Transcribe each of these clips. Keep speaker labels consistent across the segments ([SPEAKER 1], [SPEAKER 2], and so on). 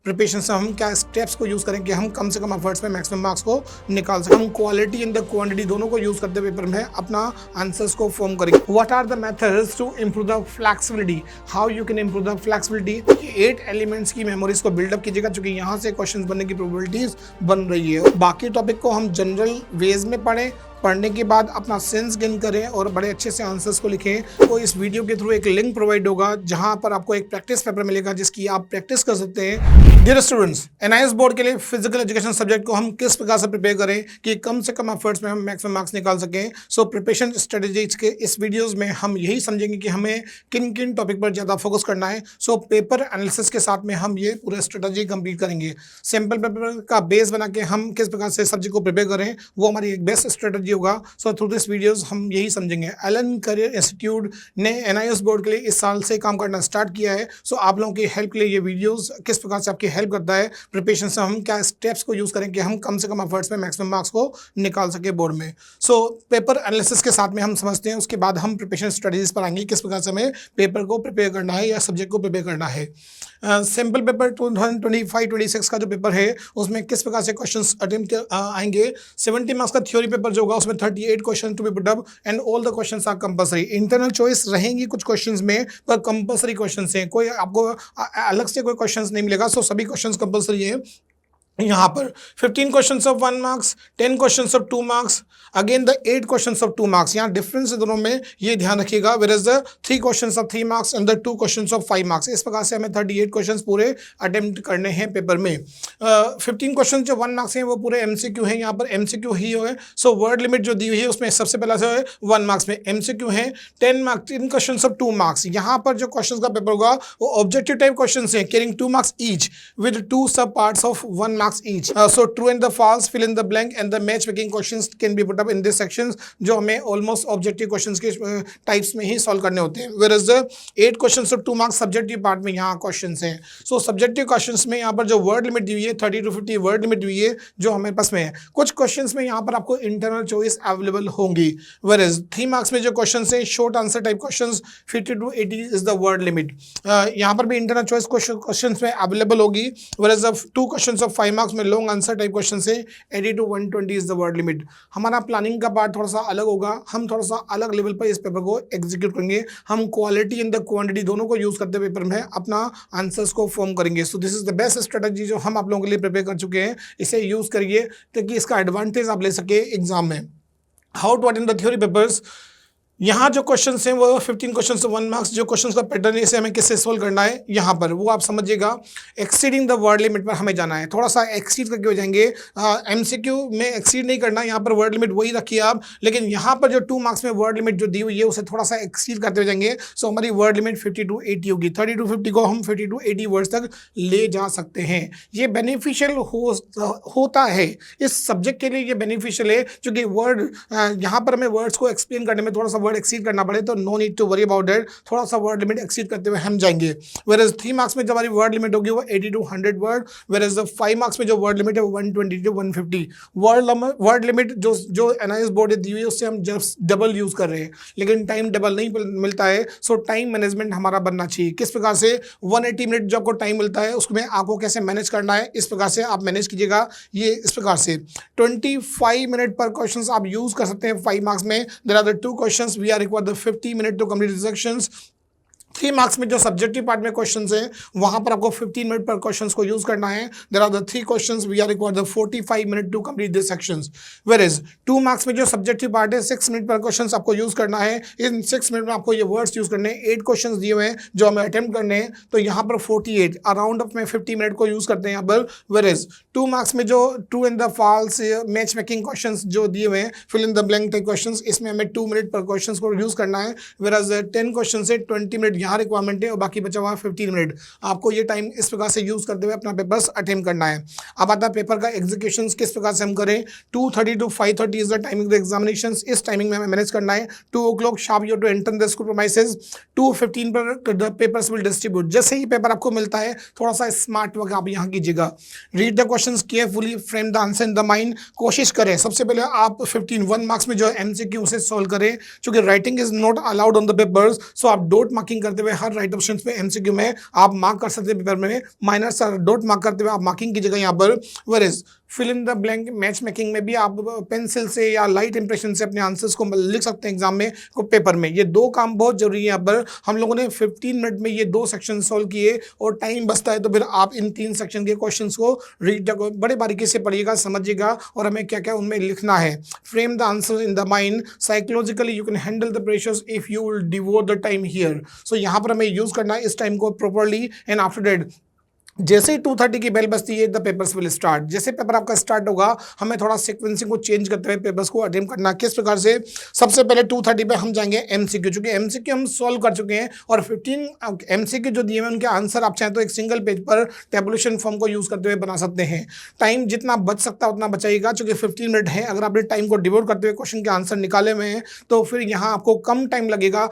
[SPEAKER 1] Preparation से हम क्या स्टेप्स को यूज करें कि हम कम से कम एफर्ट्स में मैक्सिमम मार्क्स को निकाल सकें। हम क्वालिटी एंड द क्वांटिटी दोनों को यूज करते हुए पेपर में अपना आंसर्स को फॉर्म करेंगे। What are the methods to improve the flexibility, how you can improve the flexibility. 8 elements की मेमोरीज को बिल्डअप कीजिएगा, क्योंकि यहाँ से क्वेश्चन बनने की प्रोबेबिलिटीज बन रही है। बाकी टॉपिक को हम जनरल वेज में पढ़ने के बाद अपना सेंस गेन करें और बड़े अच्छे से आंसर्स को लिखें। तो इस वीडियो के थ्रू एक लिंक प्रोवाइड होगा जहां पर आपको एक प्रैक्टिस पेपर मिलेगा जिसकी आप प्रैक्टिस कर सकते हैं। डियर स्टूडेंट्स, एनआईएस बोर्ड के लिए फिजिकल एजुकेशन सब्जेक्ट को हम किस प्रकार से प्रिपेयर करें कि कम से कम एफर्ट्स में हम मैक्सिमम मार्क्स निकाल सकें। सो प्रिपरेशन स्ट्रेटेजीज के इस वीडियोज में हम यही समझेंगे कि हमें किन किन टॉपिक पर ज़्यादा फोकस करना है। सो पेपर एनालिसिस के साथ में हम ये पूरा स्ट्रेटेजी कंप्लीट करेंगे। सिंपल पेपर का बेस बना के हम किस प्रकार से सब्जेक्ट को प्रिपेयर करें, वो हमारी एक बेस्ट स्ट्रेटेजी होगा। सो थ्रू दिस वीडियोस हम यही समझेंगे। एलन करियर इंस्टीट्यूट ने एनआईएस बोर्ड के लिए इस साल से काम करना स्टार्ट किया है। सो आप लोगों की हेल्प के लिए ये वीडियोस किस प्रकार से आपकी हेल्प करता है प्रिपरेशन से, हम क्या स्टेप्स को यूज करें कि हम कम से कम एफर्ट्स में मैक्सिमम मार्क्स को निकाल सके बोर्ड में। सो पेपर एनालिसिस के साथ में हम समझते हैं, उसके बाद हम प्रिपरेशन स्ट्रेटेजीज पर आएंगे किस प्रकार से हमें पेपर को प्रिपेयर करना है या सब्जेक्ट को प्रिपेयर करना है। सिंपल पेपर 2025-26 का जो पेपर है उसमें किस प्रकार से क्वेश्चंस अटेम्प्ट आएंगे। 70 मार्क्स का थ्योरी पेपर जो होगा उसमें 38 question to be put up and all the questions are compulsory. Internal choice रहेंगी कुछ क्वेश्चंस में, पर कंपलसरी क्वेश्चंस हैं, कोई आपको अलग से कोई क्वेश्चंस नहीं मिलेगा। सो सभी क्वेश्चंस कंपलसरी है। यहाँ पर 15 questions of 1 marks, 10 questions of 2 marks, again the 8 questions of 2 marks. यहाँ डिफरेंस है दोनों में, ये ध्यान रखिएगा। Where is the 3 questions of 3 marks and the 2 questions of 5 marks. इस प्रकार से हमें 38 क्वेश्चंस पूरे अटेम्प्ट करने हैं पेपर में। 15 क्वेश्चन जो 1 मार्क्स हैं वो पूरे एमसीक्यू हैं, यहाँ पर एमसीक्यू ही है। सो वर्ड लिमिट जो दी हुई है उसमें सबसे पहला जो है 1 मार्क्स में एमसीक्यू है। 10 क्वेश्चंस ऑफ 2 मार्क्स, यहाँ पर जो क्वेश्चन का पेपर होगा वो ऑब्जेक्टिव टाइप क्वेश्चन है carrying 2 marks each with 2 sub parts of 1 marks each. So true and the false, fill in the blank and the match making questions can be put up in this sections, जो हमें almost objective questions के types में ही solve करने होते हैं। Where is the 8 questions of 2 marks subjective part में यहाँ क्वेश्चंस हैं। सो सब्जेक्टिव क्वेश्चंस में यहाँ पर जो वर्ड लिमिट दी हुई है 30 to 50 वर्ड लिमिट दी हुई है जो हमें पास में है। कुछ क्वेश्चंस में यहाँ पर आपको इंटरनल चॉइस अवेलेबल होंगी। वेयर इज 3 मार्क्स में जो क्वेश्चन है short answer type question 50 to 80 is the word limit. यहाँ पर भी इंटरनल चॉइस क्वेश्चन में अवेलेबल होगी। Where is 2 question of 5 marks में लॉन्ग आंसर टाइप क्वेश्चन से 80 to 120 is the word limit. हमारा प्लानिंग का पार्ट थोड़ा सा अलग होगा, हम थोड़ा सा अलग लेवल पर इस पेपर को एग्जीक्यूट करेंगे। हम क्वालिटी एंड द क्वांटिटी दोनों को यूज करते हुए पेपर में अपना आंसर्स को फॉर्म करेंगे। So this is the best strategy जो हम आप लोगों के लिए प्रिपेयर कर चुके हैं। इसे यूज करिए ताकि इसका एडवांटेज आप ले सके एग्जाम में। How to attend the theory papers, यहाँ जो क्वेश्चंस हैं वो 15 क्वेश्चंस 1 मार्क्स, जो क्वेश्चंस का पैटर्न है इसे हमें किससे सोल्व करना है यहाँ पर वो आप समझिएगा। एक्सीडिंग द वर्ड लिमिट पर हमें जाना है, थोड़ा सा एक्सीड करके हो जाएंगे। एमसीक्यू में एक्सीड नहीं करना, यहाँ पर वर्ड लिमिट वही रखिए आप, लेकिन यहाँ पर जो 2 मार्क्स में वर्ड लिमिट जो दी हुई है उसे थोड़ा सा एक्सीड करते हो जाएंगे। सो हमारी वर्ड लिमिट 50 to 80 होगी। 30 to 50 को हम 50 to 80 वर्ड्स तक ले जा सकते हैं। ये बेनिफिशियल होता है इस सब्जेक्ट के लिए, ये बेनिफिशियल है क्योंकि वर्ड यहाँ पर हमें वर्ड्स को एक्सप्लेन करने में थोड़ा सा वर्ड एक्सीड करना पड़े तो no need to worry about that, थोड़ा सा वर्ड लिमिट एक्सीड करते हुए हम जाएंगे। वेयर इज 3 मार्क्स में जो हमारी वर्ड लिमिट होगी वो 80 to 100 word. Where is 5 marks में जो वर्ड लिमिट है वो 120 to 150 वर्ड लिमिट जो एनआईएस बोर्ड दी हुई है उससे हम जस्ट डबल यूज कर रहे हैं, लेकिन टाइम डबल नहीं मिलता है। सो टाइम मैनेजमेंट हमारा बनना चाहिए। किस प्रकार से 180 मिनट जो आपको टाइम मिलता है उसमें आपको कैसे मैनेज करना है, इस प्रकार से आप मैनेज कीजिएगा। ये इस प्रकार से 25 मिनट पर क्वेश्चन आप यूज कर सकते हैं 5 मार्क्स में। There are the 2 questions we are required 50 minutes to complete the sections। 3 marks में जो सब्जेक्टिव पार्ट में क्वेश्चंस हैं वहां पर आपको 15 मिनट पर क्वेश्चंस को यूज करना है। There are the 3 questions we are required 45 minute to complete this sections. Where is 2 marks में जो सब्जेक्टिव पार्ट है 6 मिनट पर क्वेश्चंस आपको यूज करना है। इन 6 मिनट में आपको ये वर्ड्स यूज करने हैं। 8 क्वेश्चंस दिए हुए हैं जो हमें अटेम्प्ट करने हैं, तो यहाँ पर 48 अराउंड ऑफ में 50 मिनट को यूज करते हैं यहाँ पर। वेयर इज 2 मार्क्स में जो true and the false match making question जो दिए हुए हैं fill in the blank type question, इसमें हमें 2 मिनट पर क्वेश्चन को यूज करना है। वेयर इज 10 क्वेश्चन से 20 मिनट यहाँ रिक्वायरमेंट है, बाकी बचा हुआ 15 मिनट। आपको ये टाइम इस प्रकार से यूज करते हुए अपना पेपर्स अटेम्प्ट करना है। अब आता है पेपर का एग्जीक्यूशन किस प्रकार से हम करें। 2:30 to 5:30 is the timing of the examinations. इस टाइमिंग में हमें मैनेज करना है। 2 o'clock sharp you to enter the school premises. 2:15 पर द पेपर्स विल डिस्ट्रीब्यूट। जैसे ही पेपर आपको मिलता है थोड़ा सा स्मार्ट वर्क आप यहाँ कीजिएगा। Read the questions carefully, frame the answer in the mind. कोशिश करें सबसे पहले आप 1 मार्क्स में जो एमसीक्यू उसे सॉल्व करें, क्योंकि writing is not allowed on the papers. So आप डॉट मार्किंग करते करते हुए हर राइट ऑप्शन पे एमसीक्यू में आप मार्क कर सकते हैं पेपर में, माइनस डॉट मार्क करते हुए आप मार्किंग की जगह यहाँ पर where fill in the blank match making में भी आप पेंसिल से या लाइट इंप्रेशन से अपने आंसर्स को लिख सकते हैं एग्जाम में को पेपर में। ये दो काम बहुत जरूरी है। यहाँ पर हम लोगों ने 15 मिनट में ये 2 सेक्शन सॉल्व किए और टाइम बचता है तो फिर आप इन 3 सेक्शन के क्वेश्चंस को रीड बड़े बारीकी से पढ़िएगा, समझिएगा और हमें क्या क्या उनमें लिखना है। Frame the answer in the mind psychologically you can handle the pressures if you will devote the time here. So यहाँ पर हमें यूज करना है इस टाइम को प्रॉपरली एंड आफ्टर दैट जैसे ही 2:30 की बेल बजती है द पेपर्स विल स्टार्ट। जैसे पेपर आपका स्टार्ट होगा हमें थोड़ा सीक्वेंसिंग को चेंज करते हुए पेपर्स को अटेम्प्ट करना। किस प्रकार से? सबसे पहले 2:30 पे हम जाएंगे एमसीक्यू, चूंकि एमसीक्यू हम सॉल्व कर चुके हैं और 15 एमसीक्यू जो दिए हैं उनके आंसर आप चाहें तो एक सिंगल पेज पर टेबुलेशन फॉर्म को यूज करते हुए बना सकते हैं। टाइम जितना बच सकता है उतना बचाइएगा, चूंकि 15 मिनट है। अगर आपने टाइम को डिवोट करते हुए क्वेश्चन के आंसर निकाले हुए हैं तो फिर यहाँ आपको कम टाइम लगेगा।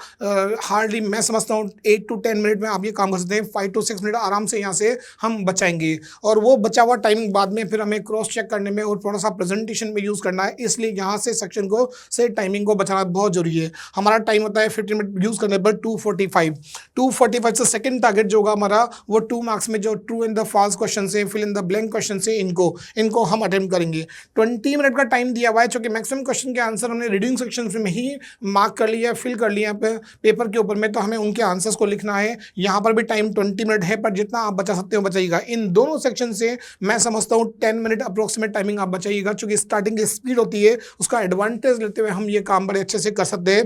[SPEAKER 1] हार्डली मैं समझता हूँ 8 to 10 मिनट में आप ये काम कर सकते हैं। 5 to 6 मिनट आराम से यहाँ से हम बचाएंगे और वो बचा हुआ टाइम बाद में फिर हमें क्रॉस चेक करने में और थोड़ा सा प्रेजेंटेशन में यूज करना है। इसलिए यहाँ से सेक्शन को से टाइमिंग को बचाना बहुत जरूरी है। हमारा टाइम होता है 15 मिनट यूज करने पर 2:45 से सेकंड टारगेट जो होगा हमारा वो 2 मार्क्स में जो true and the false question से fill in the blank question से इनको हम अटेम्प्ट करेंगे। 20 मिनट का टाइम दिया हुआ है, क्योंकि मैक्सिमम क्वेश्चन के आंसर हमने रीडिंग सेक्शन में ही मार्क कर लिया, फिल कर लिया पेपर के ऊपर में, तो हमें उनके आंसर्स को लिखना है। यहाँ पर भी टाइम 20 मिनट है, पर जितना आप बचा सकते हो बचाइएगा। इन दोनों सेक्शन से मैं समझता हूँ 10 मिनट अप्रोक्सीमेट टाइमिंग आप बचाइएगा, क्योंकि स्टार्टिंग की स्पीड होती है उसका एडवांटेज लेते हुए हम ये काम बड़े अच्छे से कर सकते हैं।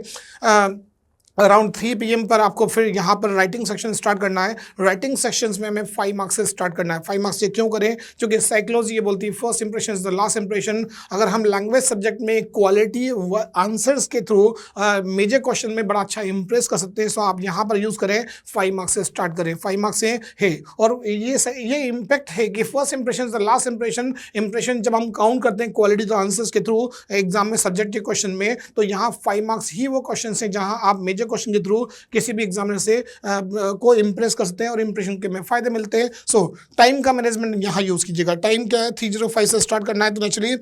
[SPEAKER 1] अराउंड 3 PM पर आपको फिर यहाँ पर राइटिंग सेक्शन स्टार्ट करना है। राइटिंग सेक्शंस में हमें 5 मार्क्स से स्टार्ट करना है। 5 मार्क्स से क्यों करें? क्योंकि साइकोलॉजी ये बोलती है first impression is the last impression. अगर हम लैंग्वेज सब्जेक्ट में क्वालिटी आंसर्स के थ्रू मेजर क्वेश्चन में बड़ा अच्छा इंप्रेस कर सकते हैं, सो आप यहाँ पर यूज़ करें 5 मार्क्स से स्टार्ट करें। 5 मार्क्स से है और ये इम्पैक्ट है कि first impression is the last impression जब हम काउंट करते हैं क्वालिटी तो आंसर्स के थ्रू एग्जाम में सब्जेक्ट के क्वेश्चन में, तो यहाँ 5 मार्क्स ही वो क्वेश्चन है जहाँ आप मेजर क्वेश्चन के थ्रू किसी भी एग्जामिनर से को इंप्रेस कर सकते हैं और इंप्रेशन के में फायदे मिलते हैं। सो टाइम का मैनेजमेंट यहाँ यूज कीजिएगा। टाइम क्या है? 3:05 से स्टार्ट करना है, तो नेचुरली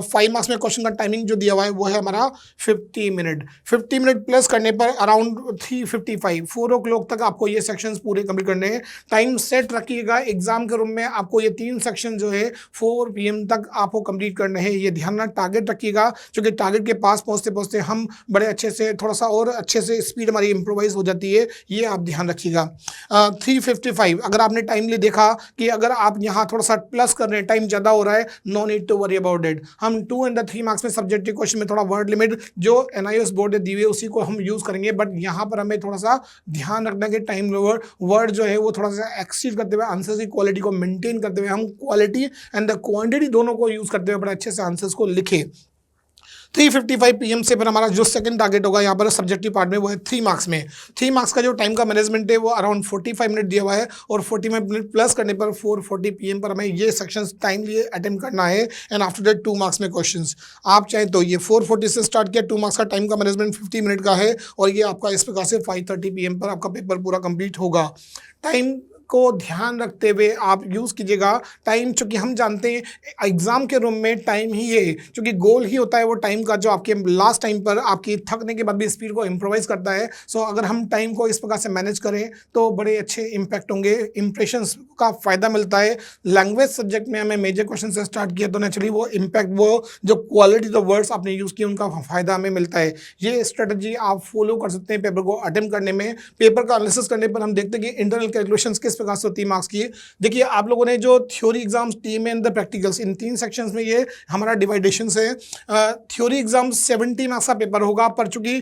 [SPEAKER 1] 5 मार्क्स में क्वेश्चन का टाइमिंग जो दिया हुआ है वो है हमारा 50 मिनट। 50 मिनट प्लस करने पर अराउंड 3:55 4 o'clock तक आपको ये सेक्शंस पूरे कंप्लीट करने हैं। टाइम सेट रखिएगा। एग्जाम के रूम में आपको ये 3 सेक्शन जो है 4 PM तक आपको कंप्लीट करने हैं। ये ध्यान रखना, टारगेट रखिएगा, क्योंकि टारगेट के पास पहुंचते पहुंचते हम बड़े अच्छे से थोड़ा सा और अच्छे से स्पीड हमारी इंप्रोवाइज हो जाती है, ये आप ध्यान रखिएगा। 3:55 अगर आपने टाइमली देखा कि अगर आप यहाँ थोड़ा सा प्लस कर रहे हैं, टाइम ज़्यादा हो रहा है, no need to worry about it. हम 2 and 3 मार्क्स में सब्जेक्टिव क्वेश्चन में थोड़ा वर्ड लिमिट जो NIOS बोर्ड ने दी हुई है उसी को हम यूज़ करेंगे, बट यहाँ पर हमें थोड़ा सा ध्यान रखना है कि टाइम वर्ड जो है वो थोड़ा सा एक्सीड करते हुए आंसर की क्वालिटी को मेंटेन करते हुए हम क्वालिटी एंड द क्वांटिटी दोनों को यूज़ करते हुए बड़े अच्छे से आंसर्स को लिखें। 3:55 PM से फिर हमारा जो सेकंड टारगेट होगा यहाँ पर सब्जेक्टिव पार्ट में वो है 3 मार्क्स में। 3 मार्क्स का जो टाइम का मैनेजमेंट है वो अराउंड 45 मिनट दिया हुआ है और 45 मिनट प्लस करने पर 4:40 PM पर हमें ये सेक्शन टाइम लिए अटेम्प्ट करना है एंड आफ्टर दैट 2 मार्क्स में क्वेश्चंस। आप चाहें तो ये 4:40 से स्टार्ट किया, 2 मार्क्स का टाइम का मैनेजमेंट 50 मिनट का है और ये आपका इस प्रकार से 5:30 PM पर आपका पेपर पूरा कंप्लीट होगा। टाइम को ध्यान रखते हुए आप यूज़ कीजिएगा। टाइम चूँकि हम जानते हैं एग्ज़ाम के रूम में टाइम ही है, क्योंकि गोल ही होता है वो टाइम का जो आपके लास्ट टाइम पर आपकी थकने के बाद भी स्पीड को इम्प्रोवाइज़ करता है। सो अगर हम टाइम को इस प्रकार से मैनेज करें तो बड़े अच्छे इम्पैक्ट होंगे, इंप्रेशंस का फ़ायदा मिलता है। लैंग्वेज सब्जेक्ट में हमें मेजर क्वेश्चन से स्टार्ट किया तो नेचुरली वो इम्पैक्ट, वो जो क्वालिटी द वर्ड्स आपने यूज़ किए उनका फ़ायदा हमें मिलता है। ये स्ट्रेटजी आप फॉलो कर सकते हैं पेपर को अटेम्प्ट करने में। पेपर का एनालिसिस करने पर हम देखते हैं कि इंटरनल कैलकुलेशंस किस प्रकार से होती है मार्क्स की। देखिए आप लोगों ने जो theory exams TMA and the practicals in 3 sections में ये हमारा डिवाइडेशन है। थ्योरी एग्जाम 70 मार्क्स का पेपर होगा, पर चूंकि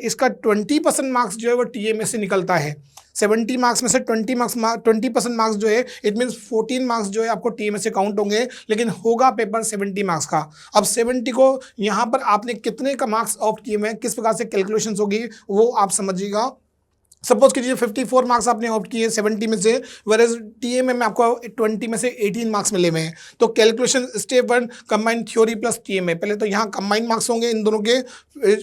[SPEAKER 1] इसका 20% मार्क्स जो है वो टीएमए से निकलता है। 70 मार्क्स में से 20% मार्क्स जो है इट मीन्स 14 मार्क्स जो है आपको टीएमए से काउंट होंगे, लेकिन होगा पेपर 70 मार्क्स का। अब 70 को यहाँ पर आपने कितने का मार्क्स ऑप्ट किए हुए हैं, किस प्रकार से कैलकुलेशन होगी वो आप समझिएगा। सपोज कीजिए 54 मार्क्स आपने ऑप्ट किए 70 में से, वेरेज टीएमए में आपको 20 में से 18 मार्क्स मिले हुए हैं। तो calculation step 1 combined theory plus TMA, पहले तो यहाँ कंबाइंड मार्क्स होंगे इन दोनों के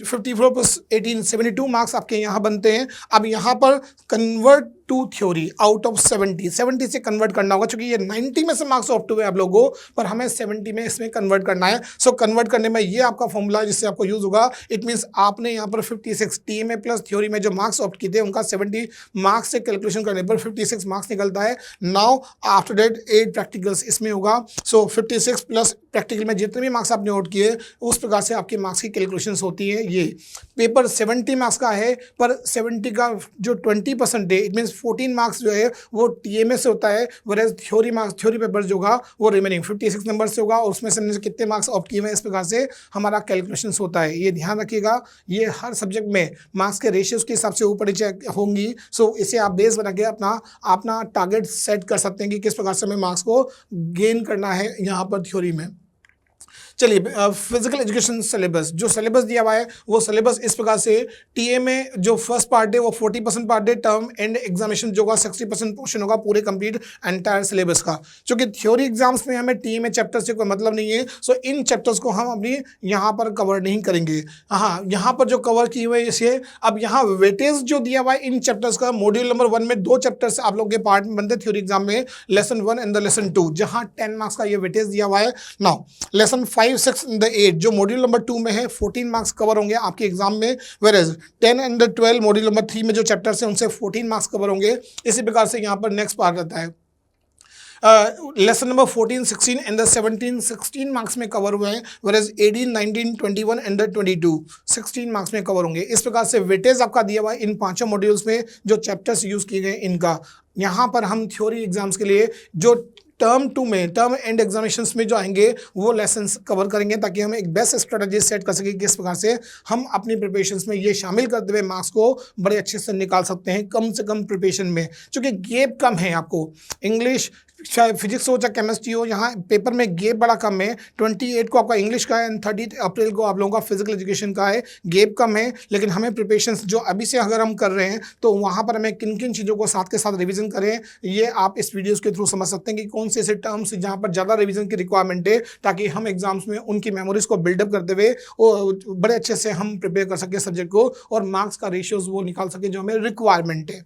[SPEAKER 1] 54 प्लस 18 72 मार्क्स आपके यहाँ बनते हैं। अब यहाँ पर कन्वर्ट 2 थ्योरी आउट ऑफ 70 से कन्वर्ट करना होगा, क्योंकि ये 90 में से मार्क्स ऑप्ट हुए आप लोगों को, पर हमें 70 में इसमें कन्वर्ट करना है। सो कन्वर्ट करने में ये आपका फॉर्मूला जिससे आपको यूज होगा, इट मींस आपने यहाँ पर 56 टीएमए प्लस थ्योरी में जो मार्क्स ऑप्ट किए थे उनका 70 मार्क्स से कैलकुलेशन करने पर 56 मार्क्स निकलता है। नाउ आफ्टर दैट 8 प्रैक्टिकल्स इसमें होगा। सो 56 प्लस प्रैक्टिकल में जितने भी मार्क्स आपने नोट किए उस प्रकार से आपके मार्क्स की कैलकुलेशंस होती है। ये पेपर 70 मार्क्स का है, पर 70 का जो 20% है, इट मींस 14 मार्क्स जो है वो टीएमए से होता है, वरएज थ्योरी पेपर जो होगा वो रिमेनिंग 56 नंबर से होगा और उसमें से हमने कितने मार्क्स ऑप्ट किए हैं इस प्रकार से हमारा कैलकुलेशंस होता है। ये ध्यान रखिएगा, ये हर सब्जेक्ट में मार्क्स के रेशियोज के हिसाब से ऊपर नीचे होंगी। सो इसे आप बेस बना के अपना टारगेट सेट कर सकते हैं कि किस प्रकार से हमें मार्क्स को गेन करना है यहाँ पर थ्योरी में। चलिए, फिजिकल एजुकेशन सिलेबस, जो सिलेबस दिया हुआ है वो सिलेबस इस प्रकार से, टीएमए जो फर्स्ट पार्ट है वो 40% पार्ट है, टर्म एंड एग्जामिनेशन जो होगा 60% पोर्शन होगा पूरे कंप्लीट एंटायर सिलेबस का। क्योंकि थ्योरी एग्जाम्स में हमें टीएमए चैप्टर से कोई मतलब नहीं है, सो इन चैप्टर्स को हम अपनी यहाँ पर कवर नहीं करेंगे। हाँ, यहाँ पर जो कवर की हुई है इसे, अब यहाँ वेटेज जो दिया हुआ है इन चैप्टर्स का, मॉड्यूल नंबर 1 में 2 चैप्टर्स आप लोग के पार्ट में बनते हैं थ्योरी एग्जाम में, लेसन 1 एंड द लेसन 2, जहाँ 10 मार्क्स का ये वेटेज दिया हुआ है। नाउ लेसन 5, 6 एंड 8 जो मॉड्यूल नंबर 2 में है 14 मार्क्स कवर होंगे आपके एग्जाम में, वेयरएज 10 एंड 12 मॉड्यूल नंबर 3 में जो चैप्टर्स हैं उनसे 14 मार्क्स कवर होंगे। इसी प्रकार से यहाँ पर नेक्स्ट पार्ट रहता है लेसन नंबर 14, 16 एंड 17 16 मार्क्स में कवर हुए हैं, वेयरएज 18, 19, 21 एंड 22 16 मार्क्स में कवर होंगे। इस प्रकार से वेटेज आपका दिया हुआ है इन पांचों मॉड्यूल्स में जो चैप्टर्स यूज किए गए इनका। यहाँ पर हम थ्योरी एग्जाम्स के लिए जो टर्म 2 में टर्म एंड एग्जामिनेशंस में जो आएंगे वो लेसन्स कवर करेंगे, ताकि हम एक बेस्ट स्ट्रेटजी सेट कर सकें किस प्रकार से हम अपनी प्रिपरेशंस में ये शामिल करते हुए मार्क्स को बड़े अच्छे से निकाल सकते हैं कम से कम प्रिपरेशन में। क्योंकि गैप कम है, आपको इंग्लिश चाहे फिजिक्स हो चाहे केमिस्ट्री हो, यहाँ पेपर में गैप बड़ा कम है। 28 को आपका इंग्लिश का है एंड 30 अप्रैल को आप लोगों का फिजिकल एजुकेशन का है। गैप कम है, लेकिन हमें प्रिपरेशंस जो अभी से अगर हम कर रहे हैं तो वहाँ पर हमें किन किन चीज़ों को साथ के साथ रिवीजन करें, ये आप इस वीडियोज़ के थ्रू समझ सकते हैं कि कौन से ऐसे टर्म्स जहाँ पर ज़्यादा रिवीजन की रिक्वायरमेंट है, ताकि हम एग्जाम्स में उनकी मेमोरीज को बिल्डअप करते हुए और बड़े अच्छे से हम प्रिपेयर कर सकें सब्जेक्ट को और मार्क्स का रेशियोज वो निकाल सकें जो हमें रिक्वायरमेंट है।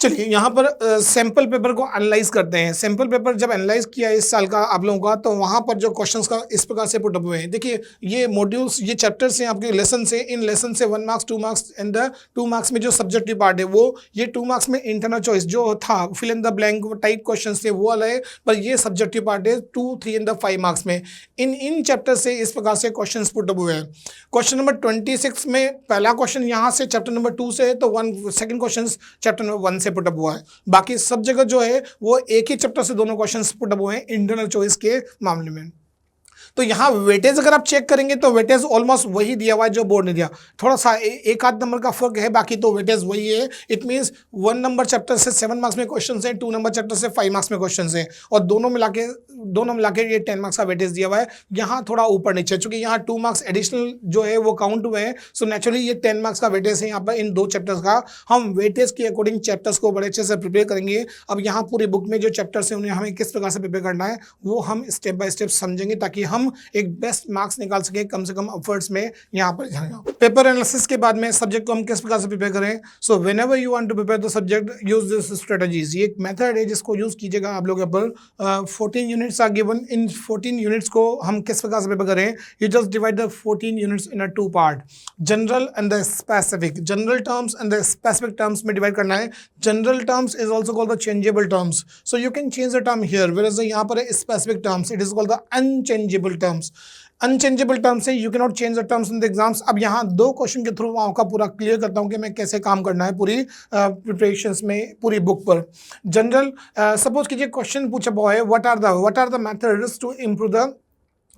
[SPEAKER 1] चलिए, यहाँ पर सैम्पल पेपर को एनालाइज करते हैं। सैम्पल पेपर जब एनालाइज किया इस साल का आप लोगों का, तो वहाँ पर जो क्वेश्चंस का इस प्रकार से पुटअप हुए हैं। देखिए, ये मॉड्यूल्स, ये चैप्टर्स हैं आपके लेसन से, इन लेसन से 1 मार्क्स 2 मार्क्स एंड 2 मार्क्स में जो सब्जेक्टिव पार्ट है वो, ये 2 मार्क्स में इंटरनल चॉइस जो था fill in the blank type question थे वो अलग है, पर ये सब्जेक्टिव पार्ट है 2, 3 एंड 5 मार्क्स में। इन चैप्टर से इस प्रकार से क्वेश्चन पुटअप हुए हैं। क्वेश्चन नंबर 26 में पहला क्वेश्चन यहाँ से चैप्टर नंबर 2 से है, तो सेकंड क्वेश्चन चैप्टर नंबर 1 से पुटअप हुआ है। बाकी सब जगह जो है वो एक ही चैप्टर से दोनों क्वेश्चंस पुट अप हुए हैं इंटरनल चॉइस के मामले में। तो यहाँ वेटेज अगर आप चेक करेंगे तो वेटेज ऑलमोस्ट वही दिया हुआ है जो बोर्ड ने दिया, थोड़ा सा एक आध नंबर का फर्क है, बाकी तो वेटेज वही है। इट मींस 1 नंबर चैप्टर से 7 मार्क्स में क्वेश्चन हैं, 2 नंबर चैप्टर से 5 मार्क्स में क्वेश्चन हैं, और दोनों मिला के ये 10 मार्क्स का वेटेज दिया हुआ है। यहाँ थोड़ा ऊपर नीचे, चूंकि यहाँ 2 मार्क्स एडिशनल जो है वो काउंट हुए हैं, सो नेचुरली ये 10 मार्क्स का वेटेज है यहाँ पर इन 2 चैप्टर्स का। हम वेटेज के अकॉर्डिंग चैप्टर्स को बड़े अच्छे से प्रिपेयर करेंगे। अब यहाँ पूरी बुक में जो चैप्टर्स हैं उन्हें हमें किस प्रकार से प्रिपेयर करना है वो हम स्टेप बाय स्टेप समझेंगे, ताकि हम एक बेस्ट मार्क्स निकाल सके कम से कम एफर्ट्स में यहाँ पर। पेपर एनालिसिस के बाद में सब्जेक्ट को हम किस प्रकार से प्रिपेयर करें। So whenever you want to prepare the subject, use this strategies. ये एक मेथड है जिसको यूज कीजिएगा आप लोग पर। 14 यूनिट्स आर गिवन, इन 14 यूनिट्स को हम किस प्रकार से प्रिपेयर करें। You just divide the 14 units in 2 part, general and the specific. General terms and the specific terms में डिवाइड करना है। General terms is also called the changeable terms, so you can change the term here, whereas यहाँ पर है specific terms, it is called the unchangeable terms. Unchangeable terms है, you can not change the terms in the exams. अब यहाँ 2 question के through आपका पूरा clear करता हूँ कि मैं कैसे काम करना है पूरी प्रिपरेशंस में, पूरी बुक पर। जनरल सपोज कीजिए क्वेश्चन पूछा हुआ है, what are the methods to improve the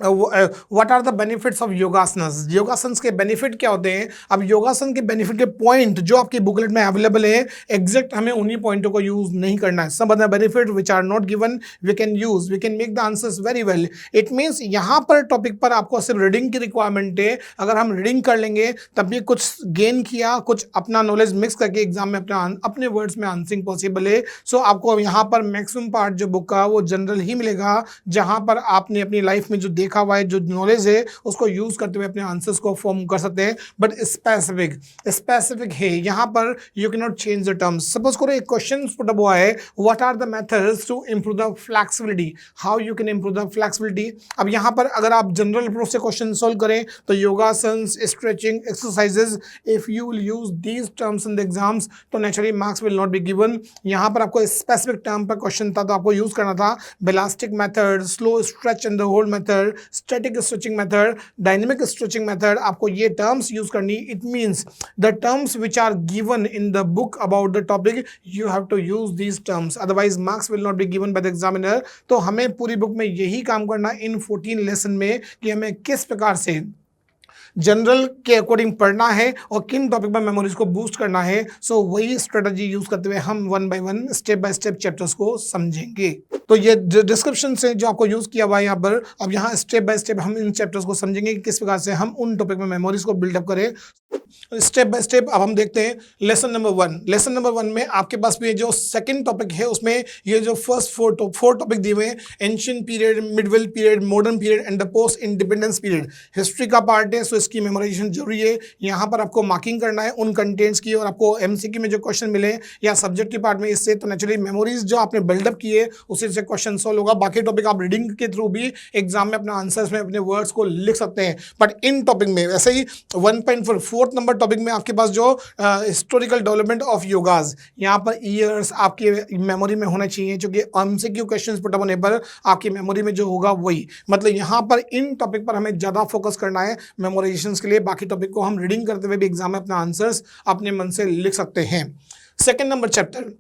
[SPEAKER 1] what are the benefits of yogasanas. Yogasanas के बेनिफिट क्या होते हैं। अब योगासन के बेनिफिट के पॉइंट जो आपकी बुकलेट में अवेलेबल है, एग्जैक्ट हमें उन्हीं पॉइंटों को यूज नहीं करना है। Some other benefit which are not given we can use, we can make the answers very well. It means यहाँ पर टॉपिक पर आपको सिर्फ रीडिंग की रिक्वायरमेंट है। अगर हम रीडिंग कर लेंगे तब भी कुछ गेन किया, कुछ अपना नॉलेज मिक्स करके एग्जाम में अपने वर्ड्स में आंसरिंग पॉसिबल है। सो आपको यहाँ पर मैक्सिमम पार्ट जो बुक का वो जनरल ही मिलेगा, जहाँ पर आपने अपनी लाइफ में जो देखा लिखा हुआ है जो नॉलेज है उसको यूज करते हुए अपने आंसर्स को फॉर्म कर सकते हैं। बट स्पेसिफिक है यहाँ पर, you can not change the terms. Suppose करो एक क्वेश्चन पुट अप हुआ है, what are the methods to improve the flexibility, how you can improve the flexibility. अब यहाँ पर अगर आप जनरल अप्रोच से क्वेश्चन सॉल्व करें तो yogasana, stretching exercises, if you will use these terms in the exams तो naturally marks will not be given. यहाँ पर आपको स्पेसिफिक टर्म पर क्वेश्चन था तो आपको यूज करना था ballistic method, slow stretch and the hold method, static stretching method, dynamic stretching method. आपको ये टर्म्स यूज करनी। It means the terms which are given in the book about the topic you have to use these terms, otherwise marks will not be given by the examiner. तो हमें पूरी book में यही काम करना इन 14 lesson में कि हमें किस प्रकार से जनरल के अकॉर्डिंग पढ़ना है और किन टॉपिक पर मेमोरीज को बूस्ट करना है। सो वही स्ट्रेटजी यूज करते हुए हम one by one step by step chapters को समझेंगे। तो ये डिस्क्रिप्शन से जो आपको यूज किया हुआ है यहाँ पर, अब यहाँ स्टेप बाय स्टेप हम इन चैप्टर्स को समझेंगे कि किस प्रकार से हम उन टॉपिक में मेमोरीज को बिल्डअप करें स्टेप बाय स्टेप। अब हम देखते हैं लेसन नंबर 1। लेसन नंबर 1 में आपके पास भी जो सेकंड टॉपिक है उसमें ये जो फर्स्ट फोर टॉपिक दिए हुए हैं, ancient period, Midvale period, modern period and the post independence period, history का पार्ट है। सो इसकी मेमोराइजेशन जरूरी है। यहाँ पर आपको मार्किंग करना है उन कंटेंट्स की, और आपको एमसीक्यू में जो क्वेश्चन मिले या सब्जेक्ट के पार्ट में इससे तो नेचुरली मेमोरीज जो आपने बिल्डअप किए उसी से क्वेश्चन सॉल्व होगा। बाकी टॉपिक आप रीडिंग के थ्रू भी एग्जाम में अपना आंसर्स में अपने वर्ड्स को लिख सकते हैं। बट इन टॉपिक में वैसे ही 1.4 फोर्थ नंबर टॉपिक में आपके पास जो हिस्टोरिकल डेवलपमेंट ऑफ योगाज, यहाँ पर ईयर्स आपकी मेमोरी में होना चाहिए, क्योंकि एमसीक्यू क्वेश्चंस पुट अप होने पर आपकी मेमोरी में जो होगा वही, मतलब यहाँ पर इन टॉपिक पर हमें ज़्यादा फोकस करना है मेमोराइजेशन के लिए। बाकी टॉपिक को हम रीडिंग करते हुए भी एग्जाम में अपना आंसर्स अपने मन से लिख सकते हैं। Second number chapter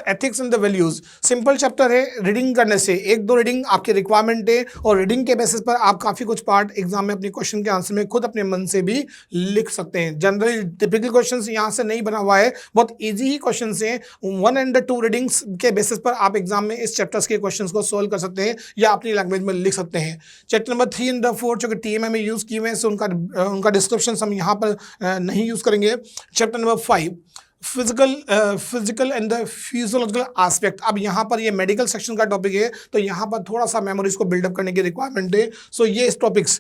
[SPEAKER 1] ethics and the values. Simple chapter है, रीडिंग करने से 1-2 रीडिंग आपकी रिक्वायरमेंट है, और रीडिंग के बेसिस पर आप काफ़ी कुछ पार्ट एग्जाम में अपने क्वेश्चन के आंसर में खुद अपने मन से भी लिख सकते हैं। जनरली टिपिकल क्वेश्चंस यहाँ से नहीं बना हुआ है, बहुत ईजी ही क्वेश्चन हैं। 1 and 2 रीडिंग्स के बेसिस पर आप एग्जाम में इस चैप्टर्स के क्वेश्चन को सोल्व कर सकते हैं या अपनी लैंग्वेज में लिख सकते हैं। चैप्टर नंबर 3 एंड 4 जो कि TMA में यूज़ किए हुए हैं, सो उनका डिस्क्रिप्शन हम यहाँ पर नहीं यूज़ करेंगे। Chapter number 5 physical and the physiological aspect. अब यहाँ पर ये मेडिकल सेक्शन का टॉपिक है, तो यहाँ पर थोड़ा सा मेमोरीज को बिल्डअप करने की रिक्वायरमेंट है। सो ये इस topics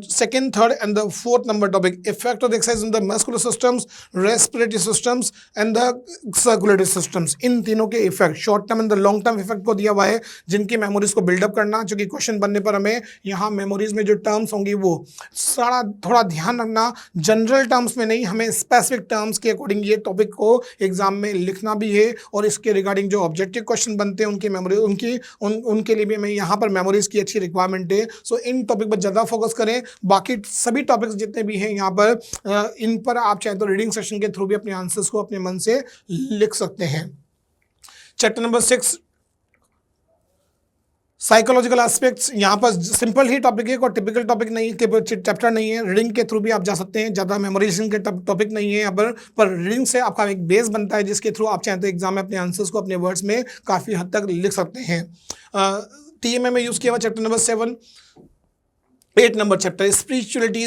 [SPEAKER 1] second, third and the fourth number topic, effect of exercise in the muscular systems, respiratory systems and the circulatory systems. इन तीनों के effect, short term and the long term effect को दिया हुआ है, जिनकी मेमोरीज को बिल्डअप करना, क्योंकि क्वेश्चन बनने पर हमें यहाँ मेमोरीज में जो टर्म्स होंगी वो सारा थोड़ा ध्यान रखना, जनरल टर्म्स में नहीं, हमें स्पेसिफिक टर्म्स के अकॉर्डिंग ये टॉपिक को एग्जाम में लिखना भी है। और इसके रिगार्डिंग जो ऑब्जेक्टिव क्वेश्चन बनते हैं उनकी मेमोरी उनके लिए भी मैं यहाँ पर मेमोरीज की अच्छी रिक्वायरमेंट है। सो इन टॉपिक पर ज़्यादा फोकस करें। बाकी सभी टॉपिक्स जितने भी हैं यहाँ पर, इन पर आप चाहे तो रीडिंग सेशन के थ्रू भी अपने आंसर्स को अपने मन से लिख सकते हैं। Chapter number 6 psychological aspects. यहाँ पर सिंपल ही टॉपिक है, कोई टिपिकल टॉपिक नहीं के चैप्टर नहीं है, रीडिंग के थ्रू भी आप जा सकते हैं, ज़्यादा मेमोराइजेशन के टॉपिक नहीं है यहाँ पर रीडिंग से आपका एक बेस बनता है जिसके थ्रू आप चाहें तो एग्जाम में अपने आंसर्स को अपने वर्ड्स में काफ़ी हद तक लिख सकते हैं। TMA में यूज़ किया हुआ chapter number 7 8 number chapter spirituality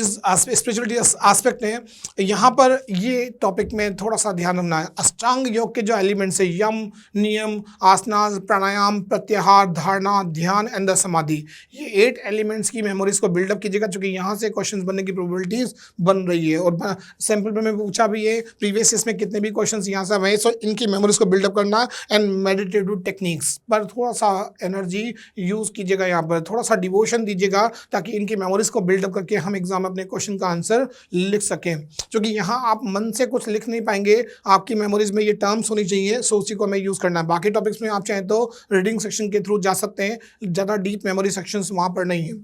[SPEAKER 1] aspect है। यहाँ पर ये टॉपिक में थोड़ा सा ध्यान रखना है। अष्टांग योग के जो एलिमेंट्स है, यम, नियम, आसनास, प्राणायाम, प्रत्याहार, धारणा, ध्यान एंड द समाधि, ये 8 एलिमेंट्स की मेमोरीज को बिल्डअप कीजिएगा, क्योंकि यहाँ से क्वेश्चंस बनने की प्रोबेबिलिटीज बन रही है। और सैम्पल में पूछा भी है प्रीवियस इसमें कितने भी क्वेश्चन यहाँ से आए, सो इनकी मेमोरीज को बिल्डअप करना एंड मेडिटेटिव टेक्निक्स पर थोड़ा सा एनर्जी यूज़ कीजिएगा, यहाँ पर थोड़ा सा डिवोशन दीजिएगा, ताकि इनकी मेमोरीज को बिल्डअप करके हम एग्जाम में अपने क्वेश्चन का आंसर लिख सकें। क्योंकि यहाँ आप मन से कुछ लिख नहीं पाएंगे, आपकी मेमोरीज में ये टर्म्स होनी चाहिए, सो उसी को हमें यूज़ करना है। बाकी टॉपिक्स में आप चाहें तो रीडिंग सेक्शन के थ्रू जा सकते हैं, ज़्यादा डीप मेमोरी सेक्शंस वहाँ पर नहीं है।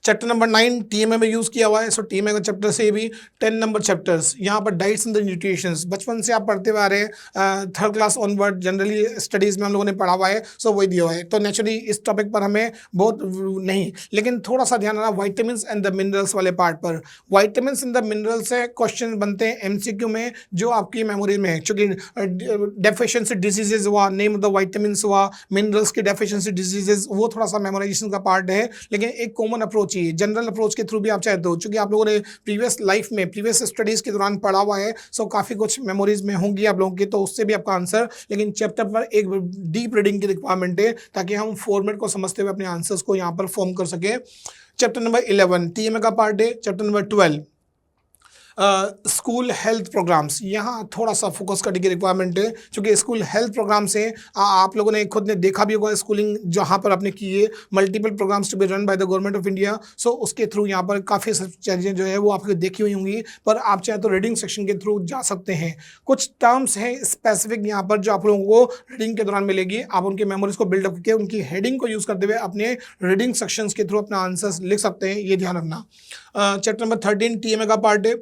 [SPEAKER 1] चैप्टर नंबर 9 TMA में यूज़ किया हुआ है, सो TMA का चैप्टर से भी 10 नंबर चैप्टर्स। यहाँ पर डाइट्स एंड द न्यूट्रिशंस बचपन से आप पढ़ते हुए आ रहे हैं, 3rd class onward generally studies में हम लोगों ने पढ़ा हुआ है, सो वही दिया हुआ है। तो नेचुरली इस टॉपिक पर हमें बहुत नहीं, लेकिन थोड़ा सा ध्यान रखना वाइटामिन एंड द मिनरल्स वाले पार्ट पर। वाइटामिन एंड द मिनरल्स से क्वेश्चन बनते हैं MCQ में, जो आपकी मेमोरी में है, चूँकि डेफिशिएंसी डिजीजेज हुआ, नेम ऑफ द वाइटामिन हुआ, मिनरल्स की डेफिशिएंसी डिजीजेज, वो थोड़ा सा मेमोराइजेशन का पार्ट है। लेकिन एक कॉमन अप्रोच चाहिए, जनरल अप्रोच के थ्रू भी आप चाहते हो, क्योंकि आप लोगों ने प्रीवियस लाइफ में प्रीवियस स्टडीज़ के दौरान पढ़ा हुआ है, सो काफ़ी कुछ मेमोरीज में होंगी आप लोगों की, तो उससे भी आपका आंसर, लेकिन चैप्टर पर एक डीप रीडिंग की रिक्वायरमेंट है ताकि हम फॉर्मेट को समझते हुए अपने आंसर्स को यहाँ पर फॉर्म कर सकें। चैप्टर नंबर 11 टीएमए का पार्ट है। Chapter number 12 school health programs, यहाँ थोड़ा सा फोकस करने की रिक्वायरमेंट है, क्योंकि स्कूल हेल्थ प्रोग्राम से आप लोगों ने खुद ने देखा भी होगा, स्कूलिंग जहाँ पर आपने की है, multiple programs to be run by the government of India, so उसके थ्रू यहाँ पर काफ़ी चीज़ें जो है वो आपको देखी हुई होंगी, पर आप चाहे तो रीडिंग सेक्शन के थ्रू जा सकते हैं। कुछ टर्म्स हैं स्पेसिफिक यहाँ पर जो आप लोगों को रीडिंग के दौरान मिलेगी, आप उनकी मेमोरीज को बिल्डअप करके उनकी हेडिंग को यूज़ करते हुए अपने रीडिंग सेक्शंस के थ्रू अपना आंसर्स लिख सकते हैं, ये ध्यान रखना। चैप्टर नंबर 13 टीएमए का पार्ट है।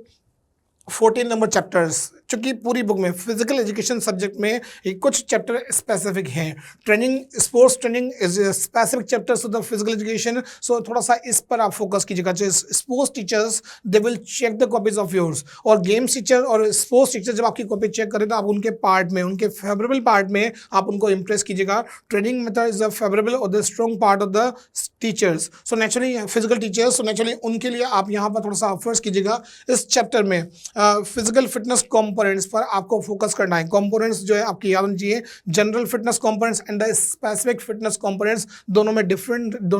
[SPEAKER 1] 14 नंबर चैप्टर्स, चूँकि पूरी बुक में फिजिकल एजुकेशन सब्जेक्ट में कुछ चैप्टर स्पेसिफिक हैं। Training, sports training is specific chapters of the physical education, so थोड़ा सा इस पर आप फोकस कीजिएगा। Sports teachers they will check the copies of yours, और गेम्स टीचर और स्पोर्ट्स टीचर जब आपकी कॉपी चेक करें तो आप उनके पार्ट में, उनके फेवरेबल पार्ट में आप उनको इंप्रेस कीजिएगा। Training method is the favourable और the strong part of the teachers, so naturally physical teachers, so naturally उनके लिए आप यहाँ पर थोड़ा सा एफर्ट्स कीजिएगा। इस चैप्टर में फिजिकल फिटनेस कंपोनेंट्स पर आपको फोकस करना है। कंपोनेंट्स जो है आपकी याद चाहिए, general fitness components and the specific fitness components, दोनों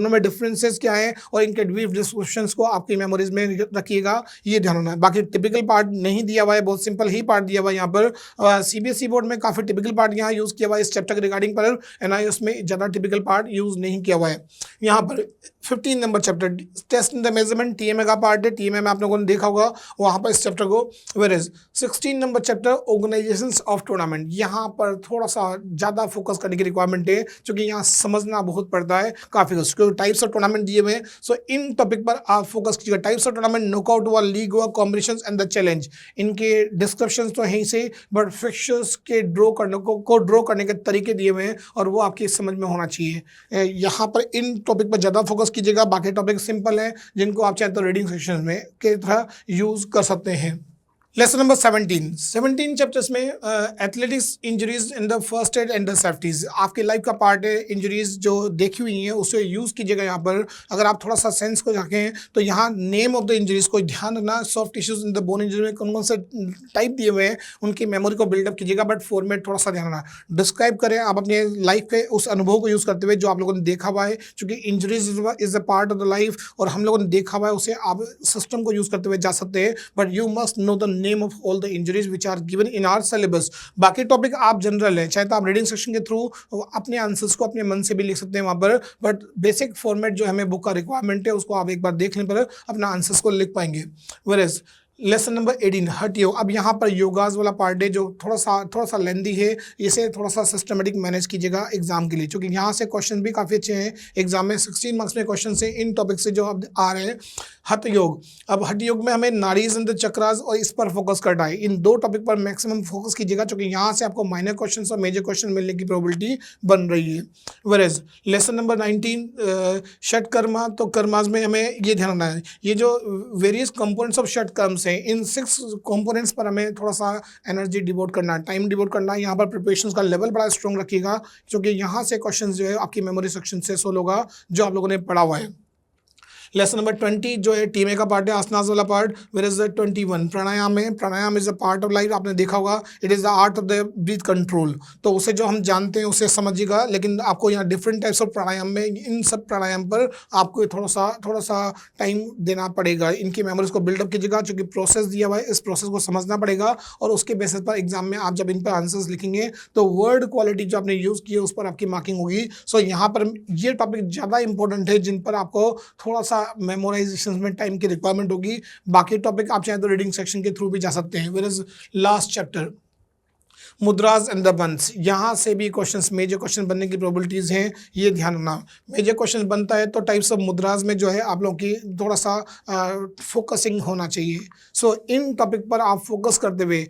[SPEAKER 1] में डिफरेंसेस क्या है और इनके ब्रीफ डिस्क्रिप्शंस को आपकी मेमोरीज में रखिएगा, ये ध्यान रखना है। बाकी टिपिकल पार्ट नहीं दिया हुआ है, बहुत सिंपल ही पार्ट दिया हुआ है यहाँ पर। सीबीएसई बोर्ड में काफ़ी टिपिकल पार्ट यहाँ यूज़ किया हुआ है इस चैप्टर के रिगार्डिंग, पर एनआईएस में ज़्यादा टिपिकल पार्ट यूज़ नहीं किया हुआ है। यहाँ पर 15 number chapter test in the measurement, TMA का पार्ट है। टीएमए में आप लोगों ने देखा होगा वहाँ पर इस चैप्टर को। Where is 16 number chapter organisations of tournament, यहाँ पर थोड़ा सा ज़्यादा फोकस करने की रिक्वायरमेंट है, क्योंकि यहाँ समझना बहुत पड़ता है काफ़ी कुछ, क्योंकि टाइप्स ऑफ टूर्नामेंट दिए हुए हैं। सो इन टॉपिक पर आप फोकस कीजिएगा। टाइप्स ऑफ टूर्नामेंट, नॉकआउट हुआ, लीग हुआ, कॉम्बिनेशंस एंड द चैलेंज, इनके डिस्क्रिप्शन तो है से, बट फिक्चर्स के ड्रॉ करने के तरीके दिए हुए हैं और वो आपकी समझ में होना चाहिए। यहाँ पर इन टॉपिक पर ज़्यादा फोकस कीजिएगा। बाकी टॉपिक सिंपल है जिनको आप चाहे तो रीडिंग सेक्शन में के तरह यूज़ कर सकते हैं। लेसन नंबर 17 चैप्टर्स में athletics injuries in the first aid and the safeties, आपकी लाइफ का पार्ट है। इंजरीज जो देखी हुई हैं उसे यूज़ कीजिएगा। यहाँ पर अगर आप थोड़ा सा सेंस को झाँकें तो यहाँ नेम ऑफ द इंजरीज को ध्यान रखना। Soft tissues in the bone injury में कौन कौन से टाइप दिए हुए हैं, उनकी मेमोरी को बिल्डअप कीजिएगा, बट फॉर्मेट थोड़ा सा ध्यान रखना। डिस्क्राइब करें आप अपने लाइफ के उस अनुभव को यूज़ करते हुए जो आप लोगों ने देखा हुआ है, क्योंकि injuries is a part of the life और हम लोगों ने देखा हुआ है, उसे आप सिस्टम को यूज़ करते हुए जा सकते हैं, but you must know the name of all the injuries which are given in our syllabus. बाकी टॉपिक आप जनरल है, चाहे तो आप रीडिंग सेक्शन के थ्रू अपने आंसर्स को अपने मन से भी लिख सकते हैं वहाँ पर, बट बेसिक फॉर्मेट जो हमें बुक का रिक्वायरमेंट है उसको आप एक बार देखने पर अपना आंसर्स को लिख पाएंगे। वेयरएज लेसन नंबर 18 हठ योग, अब यहाँ पर योगाज वाला पार्ट है जो थोड़ा सा लेंदी है, इसे थोड़ा सा सिस्टमेटिक मैनेज कीजिएगा एग्जाम के लिए, क्योंकि यहाँ से क्वेश्चन भी काफ़ी अच्छे हैं एग्जाम में। 16 मार्क्स में क्वेश्चन से इन टॉपिक से जो अब आ रहे हैं। हठ योग, अब हठ योग में हमें नाड़ीज एंड द चक्रास और इस पर फोकस करना है। इन दो टॉपिक पर मैक्सिमम फोकस कीजिएगा, क्योंकि यहाँ से आपको माइनर क्वेश्चन और मेजर क्वेश्चन मिलने की प्रोबेबिलिटी बन रही है। वेयरएज लेसन नंबर 19 षट कर्मा, तो कर्माज में हमें ये ध्यान रखना है, ये जो वेरियस कंपोनेंट्स ऑफ षट कर्म्स हैं, इन 6 कंपोनेंट्स पर हमें थोड़ा सा एनर्जी डिवोट करना है, टाइम डिवोट करना है। यहाँ पर प्रिपरेशन का लेवल बड़ा स्ट्रॉन्ग रखिएगा, क्योंकि यहाँ से क्वेश्चन जो है आपकी मेमोरी सेक्शन से सोल्व होगा जो आप लोगों ने पढ़ा हुआ है। लेसन नंबर 20 जो है टीमे का पार्ट है, आसनास वाला part. Where is the 21 pranayama है। Pranayama is a part of life, आपने देखा होगा, it is the art of the breath control, तो उसे जो हम जानते हैं उसे समझिएगा, लेकिन आपको यहाँ डिफरेंट टाइप्स ऑफ प्राणायाम में इन सब प्राणायाम पर आपको थोड़ा सा टाइम देना पड़ेगा। इनकी मेमोरीज को बिल्डअप कीजिएगा, क्योंकि प्रोसेस दिया हुआ है, इस प्रोसेस को समझना पड़ेगा और उसके बेसिस पर एग्जाम में आप जब इन पर आंसर्स लिखेंगे तो वर्ड क्वालिटी जो आपने यूज़ की है उस पर आपकी मार्किंग होगी। सो यहाँ पर ये टॉपिक ज़्यादा इंपॉर्टेंट है जिन पर आपको थोड़ा सा मेमोराइजेशन में टाइम की रिक्वायरमेंट होगी। बाकी टॉपिक आप चाहे तो रीडिंग सेक्शन के थ्रू भी जा सकते हैं। Where is last chapter mudras and the बंस, यहाँ से भी क्वेश्चंस मेजर क्वेश्चन बनने की प्रोबेबिलिटीज़ हैं, ये ध्यान रखना। मेजर क्वेश्चन बनता है तो टाइप्स ऑफ मुद्राज में जो है आप लोगों की थोड़ा सा फोकसिंग होना चाहिए। सो इन टॉपिक पर आप फोकस करते हुए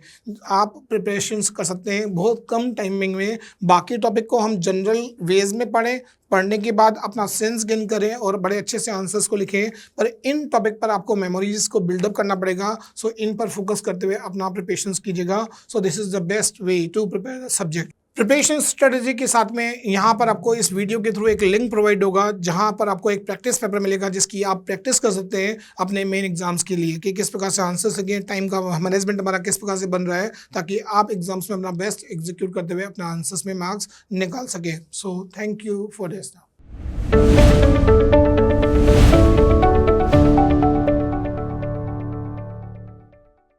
[SPEAKER 1] आप प्रिपरेशंस कर सकते हैं बहुत कम टाइमिंग में। बाकी टॉपिक को हम जनरल वेज में पढ़ने के बाद अपना सेंस गेन करें और बड़े अच्छे से आंसर्स को लिखें, पर इन टॉपिक पर आपको मेमोरीज को बिल्डअप करना पड़ेगा। सो इन पर फोकस करते हुए अपना प्रिपरेशंस कीजिएगा। So this is the best way to prepare the subject. Preparation strategy के साथ में यहाँ पर आपको इस वीडियो के थ्रू एक लिंक प्रोवाइड होगा जहाँ पर आपको एक प्रैक्टिस पेपर मिलेगा जिसकी आप प्रैक्टिस कर सकते हैं अपने मेन एग्जाम्स के लिए कि किस प्रकार से आंसर सकें, टाइम का मैनेजमेंट हमारा किस प्रकार से बन रहा है ताकि आप एग्जाम्स में अपना बेस्ट एग्जीक्यूट करते हुए अपना आंसर्स में मार्क्स निकाल सकें। So thank you for this.